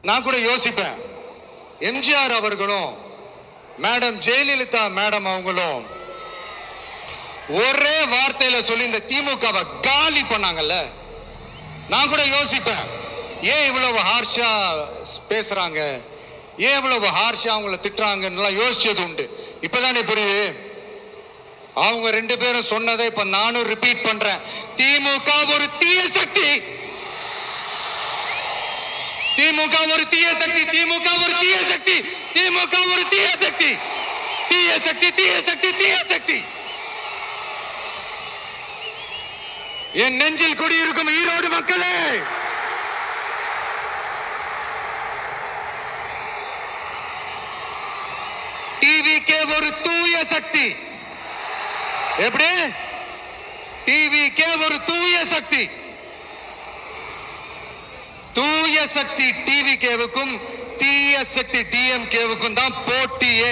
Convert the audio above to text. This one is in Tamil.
நான் கூட யோசிப்பேன், எம்ஜிஆர் அவர்களும் மேடம் ஜெயலலிதா மேடம் அவங்களும் ஒரே வார்த்தையில சொல்லி இந்த திமுகவை காலி பண்ணாங்கல்ல. நான் கூட யோசிப்பேன், ஏன் இவ்வளவு ஹார்ஷா பேசுறாங்க, ஏன் இவ்வளவு ஹார்ஷா அவங்கள திட்டுறாங்கன்னு யோசிச்சது உண்டு. இப்பதானே புரியுது. அவங்க ரெண்டு பேரும் சொன்னதை இப்ப நானும் ரிப்பீட் பண்றேன். திமுக ஒரு தீய சக்தி, திமுக ஒரு தீய சக்தி, திமுக ஒரு தீய சக்தி, திமுக ஒரு தீய சக்தி, தீய சக்தி, தீய சக்தி, தீய சக்தி. என் நெஞ்சில் குடியிருக்கும் ஈரோடு மக்களே, டிவிகே ஒரு தூய சக்தி. எப்படி? டிவிகே ஒரு தூய சக்தி. தூய சக்தி டிவிகேவுக்கும் தீய சக்தி டிஎம்கேவுக்கும் தான் போட்டியே.